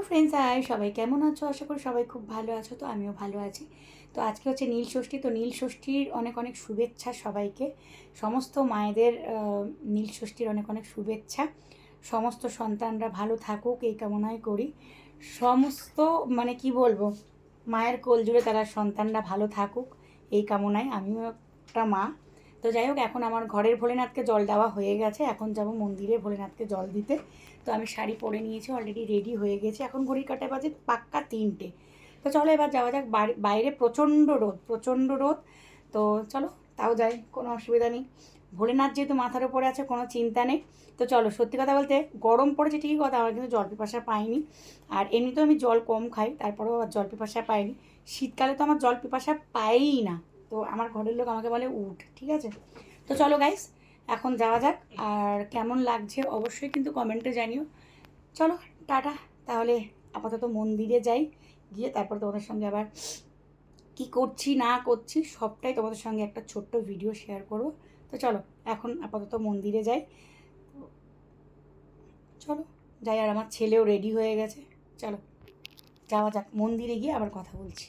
Friends, high সবাই কেমন আছো? আশা করি সবাই খুব ভালো আছো। তো আমিও ভালো আছি। তো আজকে হচ্ছে নীল ষষ্ঠী। তো নীল ষষ্ঠীর অনেক অনেক শুভেচ্ছা সবাইকে। সমস্ত মায়েদের নীল ষষ্ঠীর অনেক অনেক শুভেচ্ছা। সমস্ত সন্তানরা ভালো থাকুক এই কামনাই করি। সমস্ত মানে কি বলবো, মায়ের কোল জুড়ে তারা সন্তানরা ভালো থাকুক এই কামনায়। আমিও একটা মা। তো যাই হোক, এখন আমার ঘরের ভোলেনাথকে জল দেওয়া হয়ে গেছে। এখন যাব মন্দিরে ভোলেনাথকে জল দিতে। তো আমি শাড়ি পরে নিয়েছি, অলরেডি রেডি হয়ে গেছে। এখন ঘড়ির কাঁটায় বাজে পাক্কা 3টে। তো চলো এবার যাওয়া যাক। বাইরে প্রচণ্ড রোদ, প্রচণ্ড রোদ। তো চলো, তাও যাই, কোনো অসুবিধা নেই। ভোলেনাথ যেহেতু মাথার উপরে আছে, কোনো চিন্তা নেই। তো চলো, সত্যি কথা বলতে গরম পড়েছে ঠিকই কথা, আমার কিন্তু জল পিপাসা পাইনি। আর এমনিতেও আমি জল কম খাই, তারপরেও জল পিপাসা পাইনি। শীতকালে তো আমার জল পিপাসা পাইই না। তো আমার ঘরের লোক আমাকে বলে উঠ, ঠিক আছে? তো চলো গাইস, এখন যাওয়া যাক। আর কেমন লাগছে অবশ্যই কিন্তু কমেন্টে জানিও। চলো টাটা। তাহলে আপাতত মন্দিরে যাই, গিয়ে তারপর তোমাদের সঙ্গে আবার কি করছি না করছি সবটাই তোমাদের সঙ্গে একটা ছোট্ট ভিডিও শেয়ার করব। তো চলো এখন আপাতত মন্দিরে যাই। চলো যাই। আর আমার ছেলেও রেডি হয়ে গেছে। চলো যাওয়া যাক, মন্দিরে গিয়ে আবার কথা বলছি।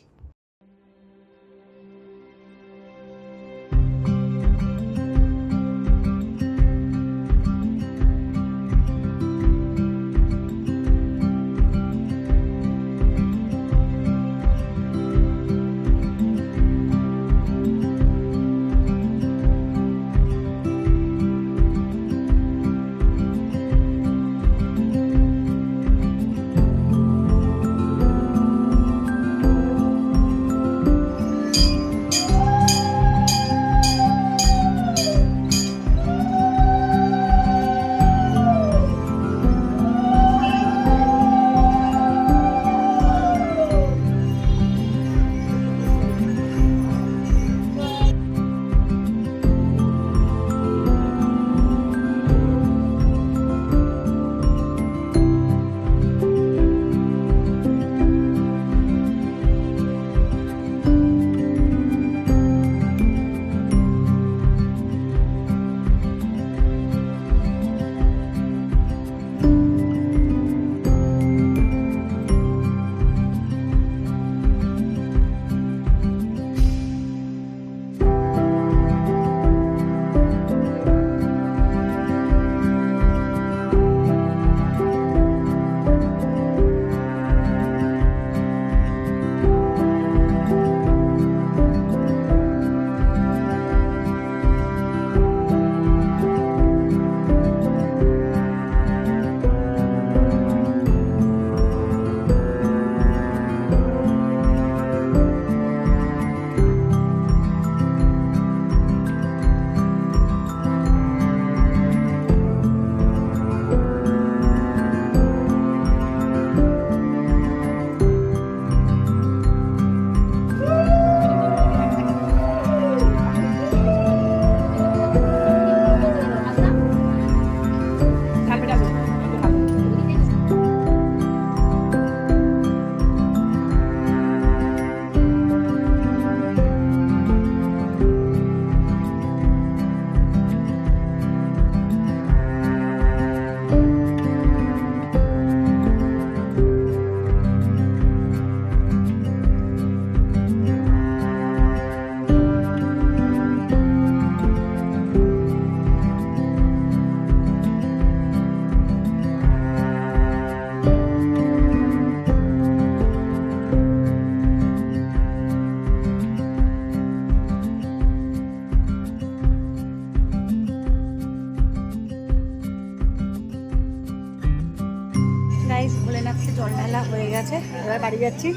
ভোলেনাথকে জল ঢালা হয়ে গেছে, এবার বাড়ি যাচ্ছি।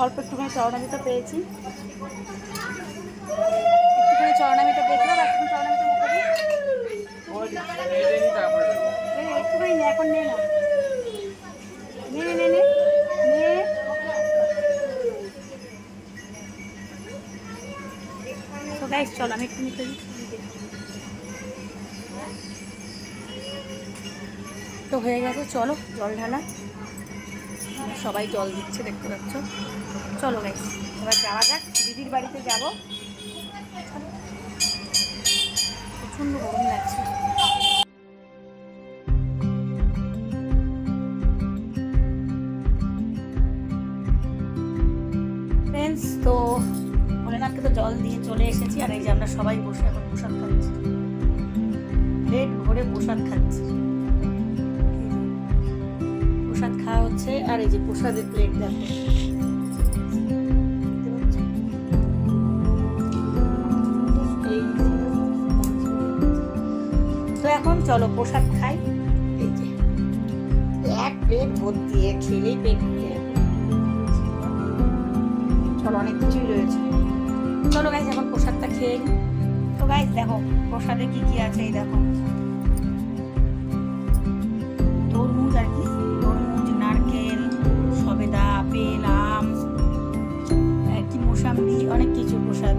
অল্প একটুখানি চরণামিটা পেয়েছি, একটুখানি চরণামিটা পেয়েছিল, একটুখানি চরণামিটা একটুখানি এখন নে না, নে নে নে নে। তো গাইস চল, আমি একটু নিতে তো হয়ে গেছে। চলো জল ঢালা, সবাই জল দিচ্ছে দেখতে পাচ্ছ। চলো গাইস এবার যাওয়া যাক, দিদির বাড়িতে যাবো। প্রচণ্ড গরম লাগছে। ফ্রেন্ডস, তো ভোলেনাথকে তো জল দিয়ে চলে এসেছি, আর এই যে আমরা সবাই বসে এখন প্রসাদ খাচ্ছি, প্লেট ভরে প্রসাদ খাচ্ছি। প্রসাদ খাওয়া হচ্ছে, আর এই যে প্রসাদের প্লেট দেখো। তো এখন চলো প্রসাদ খাই। এই যে এক প্লেট ভর্তি, খেলেই পেট ভরে যাবে। চলো অনেক কিছুই রয়েছে, চলো গাইজ এখন প্রসাদটা খেয়ে নিই। তো গাইজ দেখো প্রসাদে কি কি আছে, এই দেখো তরমুজ, আর কি তরমুজ, নারকেল, সবেদা, আপেল, আম, কি মোসাম্বি, অনেক কিছু প্রসাদ,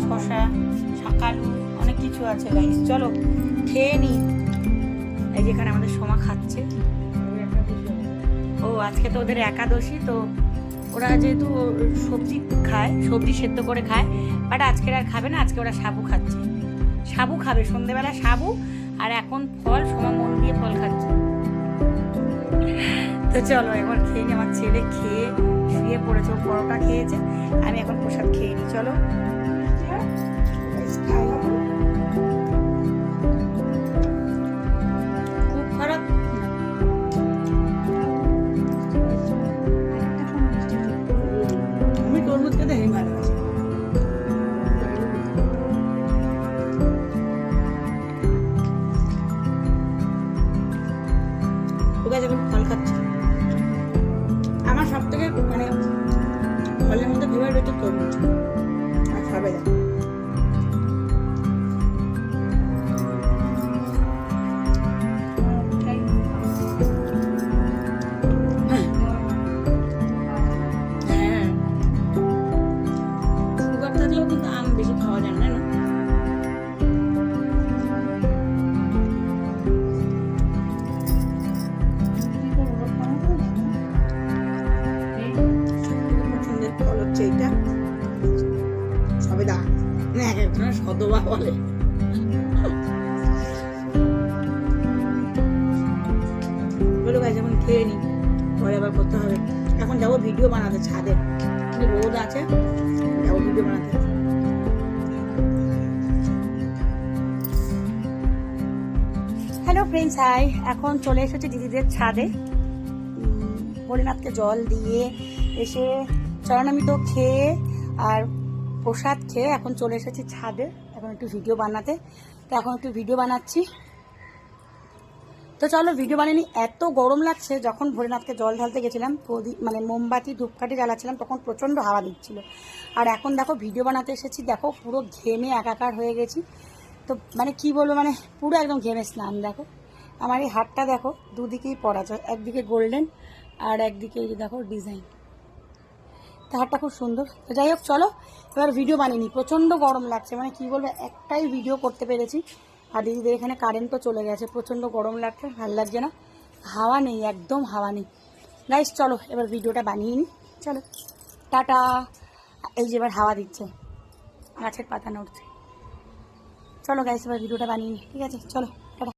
শশা, শাকালু, অনেক কিছু আছে গাইজ। চলো খেয়ে নিই। এই যেখানে আমাদের সোমা খাচ্ছে। ও আজকে তো ওদের একাদশী, তো ওরা যেহেতু সবজি খায়, সবজি সেদ্ধ করে খায়, বাট আজকের আর খাবে না, আজকে ওরা সাবু খাচ্ছে। সাবু খাবে সন্ধেবেলা, সাবু, আর এখন ফল, সোমা মন দিয়ে ফল খাচ্ছে। তো চলো একবার খেয়ে নিই। আমার ছেলে খেয়ে শুয়ে পড়েছে, ও পরোটা খেয়েছে, আমি এখন প্রসাদ খেয়ে নিই। চলো খুব খারাপ, আমি তরমুজ খেতে হেই ভালোবাসি। যখন ফল খাচ্ছি, আমার সব থেকে মানে ফলের মধ্যে ফেভারিট হচ্ছে তরমুজ আর সবেদা। সুগার থাকলেও কিন্তু আম বেশি খাওয়া যায় না। এইটা সবেদা, এক একজনের সদবা বলে। বলো গাইজ এখন খেয়ে নি, পরে আবার করতে হবে। এখন যাবো ভিডিও বানাতে ছাদে, রোদ আছে, যাবো ভিডিও বানাতে। Hello friends, hi. এখন চলে এসেছি দিদিদের ছাদে, ভোলেনাথকে জল দিয়ে এসে চরণামৃত খেয়ে আর প্রসাদ খেয়ে এখন চলে এসেছি ছাদে, এখন একটু ভিডিও বানাতে। তো এখন একটু ভিডিও বানাচ্ছি। তো চলো ভিডিও বানিয়ে নিই। এত গরম লাগছে, যখন ভোলেনাথকে জল ঢালতে গেছিলাম, মানে মোমবাতি ধূপকাঠি জ্বালাচ্ছিলাম, তখন প্রচণ্ড হাওয়া দিচ্ছিল। আর এখন দেখো ভিডিও বানাতে এসেছি, দেখো পুরো ঘেমে একাকার হয়ে গেছি। তো মানে কি বলবো, মানে পুরো একদম ঘেমে স্নান। দেখো আমার এই হাতটা দেখো, দুদিকেই পরা যায়, একদিকে গোল্ডেন আর একদিকে এই যে দেখো ডিজাইন। হাতটা খুব সুন্দর। তো যাই হোক চলো এবার ভিডিও বানিয়ে নিই। প্রচণ্ড গরম লাগছে, মানে কি বলবো, একটাই ভিডিও করতে পেরেছি। আর দিদিদের এখানে কারেন্টও চলে গেছে, প্রচণ্ড গরম লাগছে, ভালো লাগছে না, হাওয়া নেই, একদম হাওয়া নেই। গাইস চলো এবার ভিডিওটা বানিয়ে নিই, চলো টাটা। এই যে এবার হাওয়া দিচ্ছে, গাছের পাতা নড়ছে। চলো গাইস এবার ভিডিওটা বানিয়ে নিই, ঠিক আছে চলো টাটা।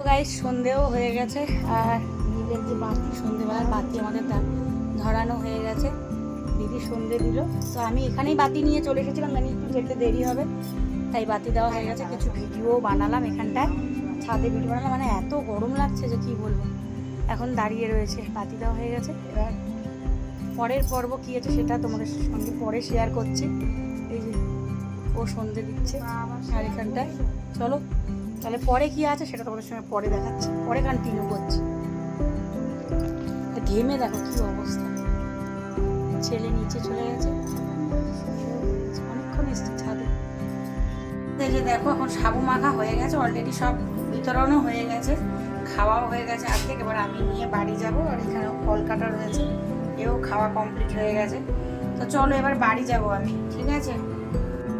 গাইস সন্ধেও হয়ে গেছে, আর নীলের যে বাতি, সন্ধেবেলার বাতি আমাদের ধরানো হয়ে গেছে। দিদি সন্ধে দিল, তো আমি এখানেই বাতি নিয়ে চলে এসেছিলাম, জানি একটু যেতে দেরি হবে, তাই বাতি দেওয়া হয়ে গেছে। কিছু ভিডিও বানালাম এখানটায়, ছাদে ভিডিও বানালাম, মানে এত গরম লাগছে যে কি বলবো। এখন দাঁড়িয়ে রয়েছে, বাতি দেওয়া হয়ে গেছে। এবার পরের পর্ব কী আছে সেটা তোমাদের সঙ্গে পরে শেয়ার করছি। এই যে ও সন্ধে দিচ্ছে আর এখানটায়, চলো তাহলে পরে কি আছে সেটা তোমাদের সঙ্গে পরে দেখাচ্ছি, পরে কন্টিনিউ করছি। ঘেমে দেখো কি অবস্থা। ছেলে নিচে চলে গেছে, অনেকক্ষণ এসছে ছাদে। এই যে দেখো এখন সাবু মাখা হয়ে গেছে, অলরেডি সব বিতরণও হয়ে গেছে, খাওয়াও হয়ে গেছে আজকে। এবার আমি নিয়ে বাড়ি যাব, আর এখানেও ফল কাটা রয়েছে, এও খাওয়া কমপ্লিট হয়ে গেছে। তো চলো এবার বাড়ি যাব আমি, ঠিক আছে?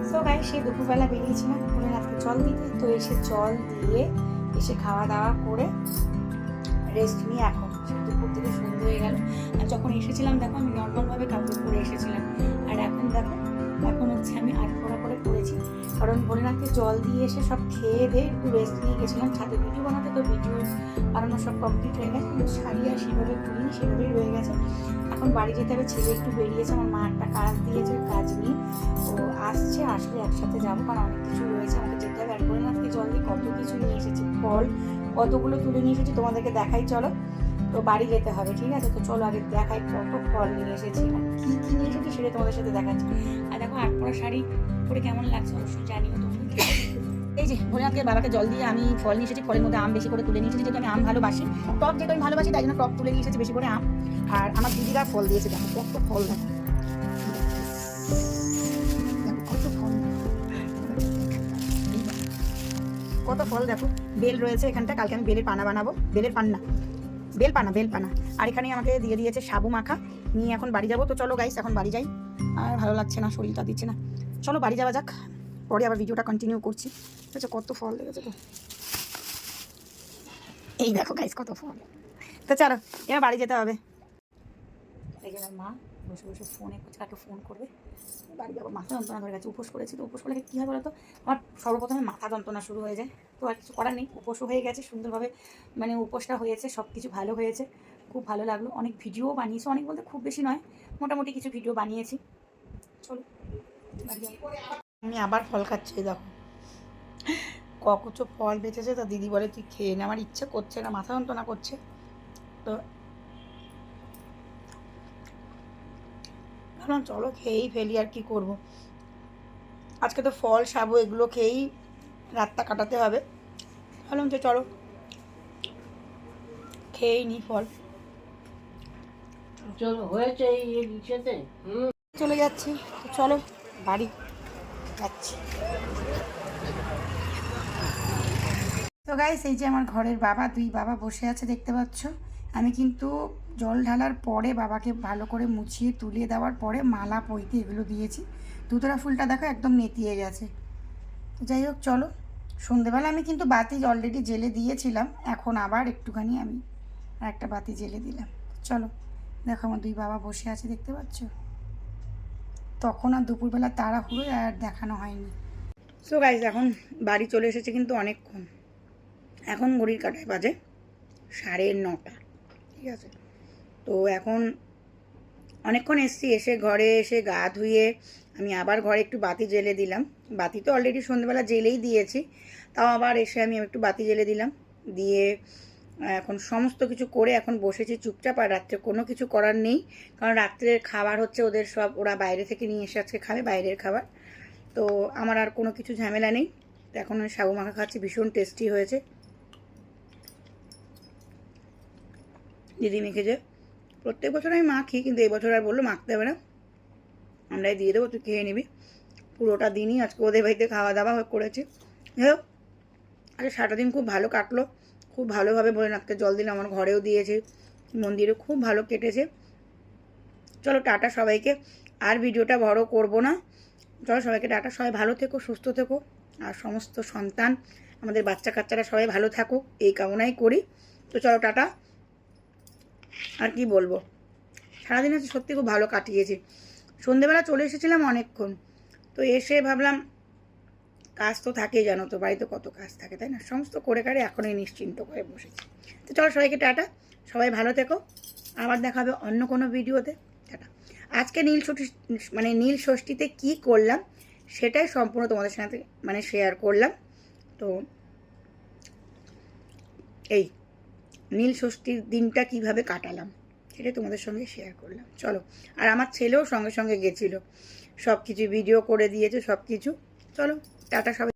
সো গাইস, সেই দুপুরবেলা বেরিয়েছিলাম ভোলেনাথকে জল দিতে, তো এসে জল দিয়ে এসে খাওয়া দাওয়া করে রেস্ট নিয়ে এখন দুপুর থেকে সন্ধ্যে হয়ে গেল। আর যখন এসেছিলাম দেখো আমি নর্মালভাবে কাপড় পরে এসেছিলাম, আর এখন দেখো এখন হচ্ছে আমি আটপড়া করে পড়েছি, কারণ ভোলেনাথকে জল দিয়ে এসে সব খেয়ে দিয়ে একটু রেস্ট নিয়ে গেছিলাম ছাদে ভিডিও বানাতে। তো ভিডিও বানানো সব কমপ্লিট হয়ে গেছে, কিন্তু শাড়ি আর সেভাবে করিনি, সেভাবেই রয়ে গেছে। এখন বাড়ি যেতে হবে, ছেলে একটু বেরিয়েছে, আমার মা একটা কাজ দিয়েছে, কাজ নিয়ে ও আসছে, আসলে একসাথে যাবো, কারণ অনেক কিছু রয়েছে আমাকে যেতে হবে। আর ভোলেনাথকে জল দিয়ে কত কিছু নিয়ে এসেছি, ফল কতগুলো তুলে নিয়ে এসেছি তোমাদেরকে দেখাই, চলো। তো বাড়ি যেতে হবে, ঠিক আছে? তো চলো আগে দেখাই কত ফল নিয়ে এসেছি আর কী কী নিয়ে এসেছি সেটা তোমাদের সাথে দেখাচ্ছি। আর দেখো আটপড়া শাড়ি পরে কেমন লাগছে অবশ্যই জানিও তোমরা। এই যে ভোলেনাথকে বাবাকে জল দিয়ে আমি ফল নিয়ে এসেছি, ফলের মধ্যে আম বেশি করে তুলে নিয়ে এসেছি, যেহেতু আমি আম ভালোবাসি, টক যেহেতু আমি ভালোবাসি তাই জন্য টক তুলে নিয়ে এসেছি বেশি করে আম। আর আমার দিদিরা ফল দিয়েছে, দেখো কত ফল, দেখো কত ফল, কত ফল দেখো। বেল রয়েছে এখানটা, কালকে আমি বেলের পানা বানাবো, বেলপানা। আর এখানে আমাকে দিয়ে দিয়েছে সাবু মাখা, নিয়ে এখন বাড়ি যাবো। তো চলো গাইস এখন বাড়ি যাই, আর ভালো লাগছে না, শরীরটা দিচ্ছে না, চলো বাড়ি যাওয়া যাক, পরে আবার ভিডিওটা কন্টিনিউ করছি। আচ্ছা কত ফল দেখেছো তো, এই দেখো গাইস কত ফল। তো চলো এবার বাড়ি যেতে হবে। এই যে আমার মা বসে বসে ফোনে করছে, কাকে ফোন করবে, বাড়ি যাবো। মাথা যন্ত্রণা ধরে গেছে, উপোস করেছি, তো উপোস করলে কী হয় বলো তো, আমার সর্বপ্রথমে মাথা যন্ত্রণা শুরু হয়ে যায়। তো আর কিছু করার নেই, উপোসও হয়ে গেছে সুন্দরভাবে, মানে উপোসটা হয়েছে, সব কিছু ভালো হয়েছে, খুব ভালো লাগলো। অনেক ভিডিও বানিয়েছি, অনেক বলতে খুব বেশি নয়, মোটামুটি কিছু ভিডিও বানিয়েছি। চলো বাড়ি যাবো। আমি আবার ফল খাচ্ছি, দেখো ককুচো ফল বেঁচেছে, তো দিদি বলে তুই খেয়ে নে, আমার ইচ্ছে করছে না, মাথা যন্ত্রণা করছে। তো ভাবলাম চলো খেয়েই ফেলি, আর কি করব, আজকে তো ফল সাবু এগুলো খেয়েই রাতটা কাটাতে হবে। ভাবলাম যে চলো খেয়েই নি ফল। চলো হয়েছে চলে যাচ্ছি, তো চলো বাড়ি যাচ্ছি। তো গাইস, এই যে আমার ঘরের বাবা, দুই বাবা বসে আছে দেখতে পাচ্ছ। আমি কিন্তু জল ঢালার পরে বাবাকে ভালো করে মুছিয়ে তুলে দেওয়ার পরে মালা পইতে এগুলো দিয়েছি। ধুতরা ফুলটা দেখো একদম নেতিয়ে গেছে। তো যাই হোক চলো, সন্ধেবেলা আমি কিন্তু বাতি অলরেডি জেলে দিয়েছিলাম, এখন আবার একটুখানি আমি আর একটা বাতি জেলে দিলাম। চলো দেখো আমার দুই বাবা বসে আছে দেখতে পাচ্ছ। তখন আর দুপুরবেলা তাড়াহুড়ো আর দেখানো হয়নি। সো গাইস এখন বাড়ি চলে এসেছে কিন্তু অনেকক্ষণ, এখন ঘড়ির কাঁটায় বাজে 9:30, ঠিক আছে? তো এখন অনেকক্ষণ এসছি, এসে ঘরে এসে গা ধুয়ে আমি আবার ঘরে একটু বাতি জেলে দিলাম। বাতি তো অলরেডি সন্ধ্যেবেলা জেলেই দিয়েছি, তাও আবার এসে আমি একটু বাতি জেলে দিলাম, দিয়ে এখন সমস্ত কিছু করে এখন বসেছি চুপচাপ। আর রাত্রে কোনো কিছু করার নেই, কারণ রাত্রের খাবার হচ্ছে ওদের সব, ওরা বাইরে থেকে নিয়ে এসে আজকে খাবে বাইরের খাবার। তো আমার আর কোনো কিছু ঝামেলা নেই। তো এখন আমি সাবু মাখা খাচ্ছি, ভীষণ টেস্টি হয়েছে। দিদি মেখেছে, প্রত্যেক বছর আমি মাখি, কিন্তু এই বছর আর বললো মাখতে হবে না, আমরাই দিয়ে দেবো, তুই খেয়ে নিবি। পুরোটা দিনই আজকে ওদের বাড়িতে খাওয়া দাওয়া করেছি। যাই হোক আরে সারাটা দিন খুব ভালো কাটলো, খুব ভালোভাবে ভোলেনাথকে জল দিলাম, আমার ঘরেও দিয়েছি, মন্দিরে খুব ভালো কেটেছে। চলো টাটা সবাইকে, আর ভিডিওটা বড় করব না, চলো সবাইকে টাটা, সবাই ভালো থেকো, সুস্থ থেকো, আর সমস্ত সন্তান আমাদের বাচ্চা কাচ্চারা সবাই ভালো থাকুক এই কামনাই করি। তো চলো টাটা। আর কি বলবো, সারাদিন আছে সত্যি খুব ভালো কাটিয়েছি। সন্ধেবেলা চলে এসেছিলাম অনেকক্ষণ, তো এসে ভাবলাম কাজ তো থাকেই, জানো তো বাড়িতে কত কাজ থাকে, তাই না? সমস্ত করে কারে এখনই নিশ্চিন্ত করে বসেছি। তো চলো সবাইকে টাটা, সবাই ভালো থেকো, আবার দেখা হবে অন্য কোনো ভিডিওতে। টাটা। আজকে নীল ষষ্ঠীতে কী করলাম সেটাই সম্পূর্ণ তোমাদের সাথে শেয়ার করলাম। তো এই নীল ষষ্ঠীর দিনটা কিভাবে কাটালাম সেটাই তোমাদের সঙ্গে শেয়ার করলাম। চলো, আর আমার ছেলেও সঙ্গে সঙ্গে গেছিলো, সব কিছু ভিডিও করে দিয়েছে সব কিছু। চলো টাটা সবাই।